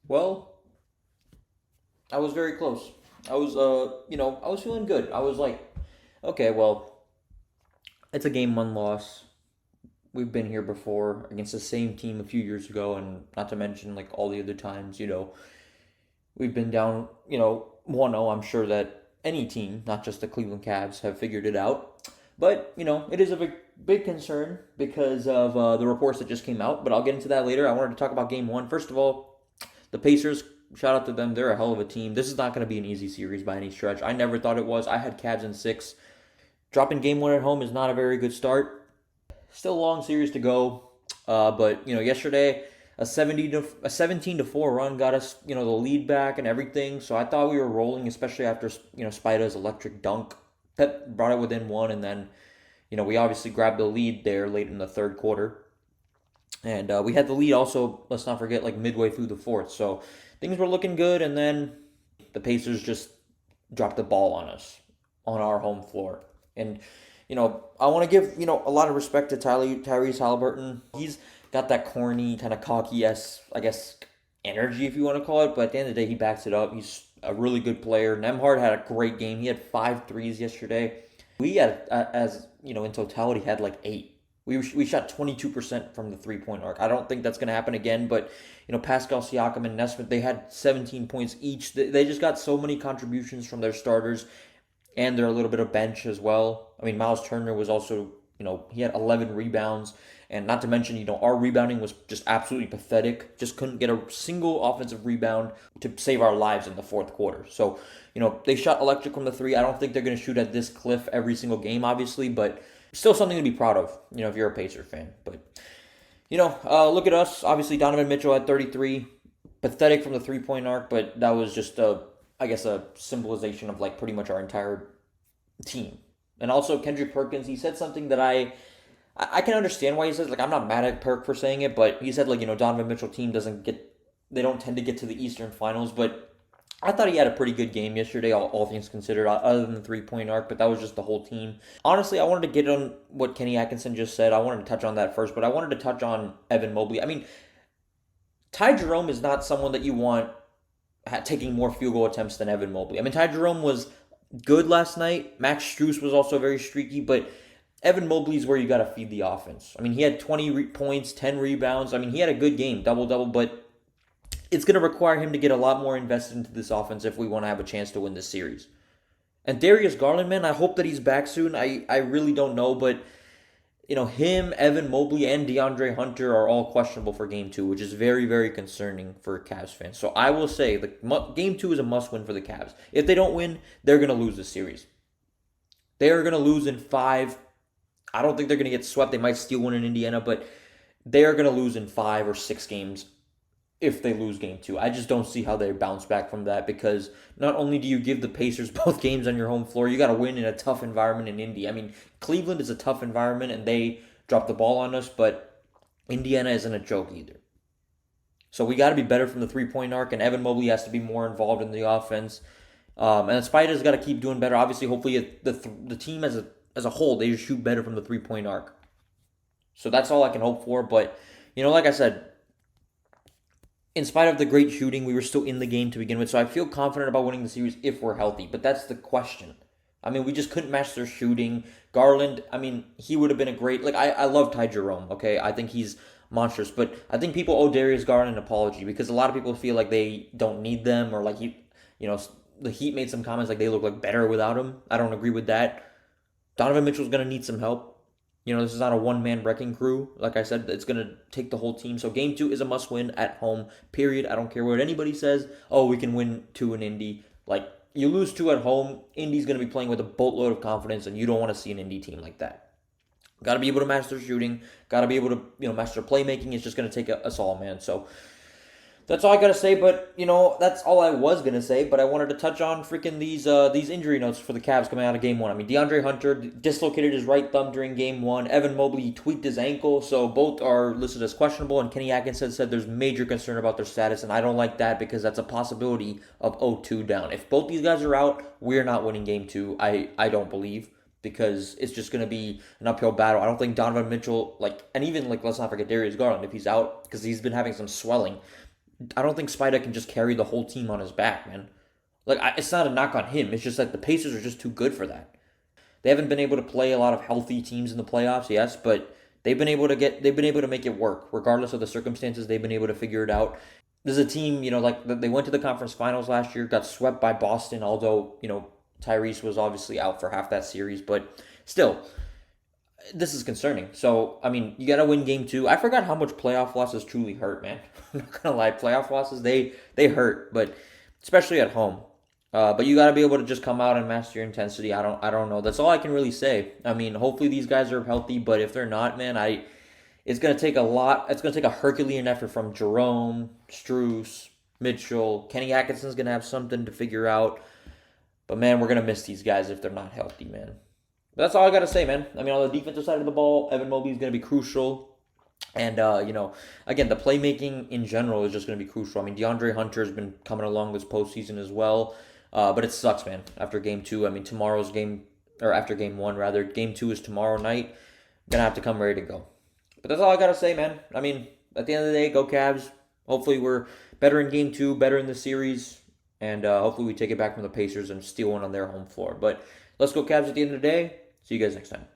Well, I was very close. I was feeling good. I was like, okay, well, it's a game one loss. We've been here before against the same team a few years ago, and not to mention like all the other times, we've been down, 1-0. I'm sure that any team, not just the Cleveland Cavs, have figured it out. But, it is a big concern because of the reports that just came out, but I'll get into that later. I wanted to talk about game one. First of all, the Pacers, shout out to them. They're a hell of a team. This is not going to be an easy series by any stretch. I never thought it was. I had Cavs in six. Dropping game one at home is not a very good start. Still a long series to go. But yesterday a 17-4 run got us the lead back and everything. So I thought we were rolling, especially after Spida's electric dunk. Pep brought it within one, and then we obviously grabbed the lead there late in the third quarter. And we had the lead also, let's not forget, like midway through the fourth. So things were looking good, and then the Pacers just dropped the ball on us on our home floor. And, I want to give, a lot of respect to Tyrese Haliburton. He's got that corny, kind of cocky, I guess, energy, if you want to call it. But at the end of the day, he backs it up. He's a really good player. Nembhard had a great game. He had 5 threes yesterday. We had, as, in totality, had like 8. We shot 22% from the 3-point arc. I don't think that's going to happen again, but Pascal Siakam and Nesmith, they had 17 points each. They just got so many contributions from their starters, and they're a little bit of bench as well. I mean, Miles Turner was also, he had 11 rebounds, and not to mention, our rebounding was just absolutely pathetic. Just couldn't get a single offensive rebound to save our lives in the fourth quarter. So, they shot electric from the 3. I don't think they're going to shoot at this cliff every single game, obviously, but still something to be proud of, if you're a Pacer fan. But, look at us. Obviously, Donovan Mitchell had 33. Pathetic from the 3-point arc, but that was just a symbolization of like pretty much our entire team. And also Kendrick Perkins, he said something that I can understand why he says, like, I'm not mad at Perk for saying it, but he said, like, Donovan Mitchell team they don't tend to get to the Eastern Finals, but I thought he had a pretty good game yesterday, all things considered, other than the 3-point arc, but that was just the whole team. Honestly, I wanted to get on what Kenny Atkinson just said. I wanted to touch on that first, but I wanted to touch on Evan Mobley. I mean, Ty Jerome is not someone that you want taking more field goal attempts than Evan Mobley. I mean, Ty Jerome was good last night. Max Strus was also very streaky, but Evan Mobley is where you got to feed the offense. I mean, he had 20 points, 10 rebounds. I mean, he had a good game, double-double, but it's going to require him to get a lot more invested into this offense if we want to have a chance to win this series. And Darius Garland, man, I hope that he's back soon. I really don't know, but him, Evan Mobley, and DeAndre Hunter are all questionable for Game 2, which is very, very concerning for Cavs fans. So I will say Game 2 is a must-win for the Cavs. If they don't win, they're going to lose this series. They are going to lose in 5. I don't think they're going to get swept. They might steal one in Indiana, but they are going to lose in 5 or 6 games if they lose Game 2. I just don't see how they bounce back from that, because not only do you give the Pacers both games on your home floor, you got to win in a tough environment in Indy. I mean, Cleveland is a tough environment, and they dropped the ball on us, but Indiana isn't a joke either. So we got to be better from the 3-point arc, and Evan Mobley has to be more involved in the offense. And Spider's got to keep doing better. Obviously, hopefully the team as a whole, they just shoot better from the 3-point arc. So that's all I can hope for. But, like I said, in spite of the great shooting, we were still in the game to begin with. So I feel confident about winning the series if we're healthy. But that's the question. I mean, we just couldn't match their shooting. Garland, I mean, he would have been a great... Like, I love Ty Jerome, okay? I think he's monstrous. But I think people owe Darius Garland an apology, because a lot of people feel like they don't need them, or like the Heat made some comments like they look like better without him. I don't agree with that. Donovan Mitchell's going to need some help. This is not a one-man wrecking crew. Like I said, it's going to take the whole team. So Game 2 is a must-win at home, period. I don't care what anybody says. Oh, we can win 2 in Indy. Like, you lose 2 at home, Indy's going to be playing with a boatload of confidence, and you don't want to see an Indy team like that. Got to be able to match their shooting. Got to be able to match their playmaking. It's just going to take us all, man. So that's all I gotta say, but that's all I was gonna say. But I wanted to touch on freaking these injury notes for the Cavs coming out of Game 1. I mean, DeAndre Hunter dislocated his right thumb during Game 1. Evan Mobley tweaked his ankle, so both are listed as questionable. And Kenny Atkinson said there's major concern about their status, and I don't like that, because that's a possibility of 0-2 down. If both these guys are out, we're not winning Game 2. I don't believe, because it's just going to be an uphill battle. I don't think Donovan Mitchell, and even let's not forget Darius Garland, if he's out, because he's been having some swelling. I don't think Spida can just carry the whole team on his back, man. Like, it's not a knock on him. It's just that the Pacers are just too good for that. They haven't been able to play a lot of healthy teams in the playoffs, yes, but they've been able to make it work regardless of the circumstances. They've been able to figure it out. There's a team, like they went to the conference finals last year, got swept by Boston, although, Tyrese was obviously out for half that series, but still, this is concerning. So, I mean, you got to win game 2. I forgot how much playoff losses truly hurt, man. I'm not going to lie, playoff losses, they hurt, but especially at home. But you got to be able to just come out and master your intensity. I don't know. That's all I can really say. I mean, hopefully these guys are healthy, but if they're not, man, it's going to take a lot. It's going to take a Herculean effort from Jerome, Strus, Mitchell. Kenny Atkinson's going to have something to figure out. But, man, we're going to miss these guys if they're not healthy, man. But that's all I got to say, man. I mean, on the defensive side of the ball, Evan Mobley is going to be crucial. And, again, the playmaking in general is just going to be crucial. I mean, DeAndre Hunter has been coming along this postseason as well. But it sucks, man. After game 2, I mean, after game 1, rather. Game 2 is tomorrow night. Gonna have to come ready to go. But that's all I gotta say, man. I mean, at the end of the day, go Cavs. Hopefully we're better in game 2, better in the series. And hopefully we take it back from the Pacers and steal one on their home floor. But let's go Cavs at the end of the day. See you guys next time.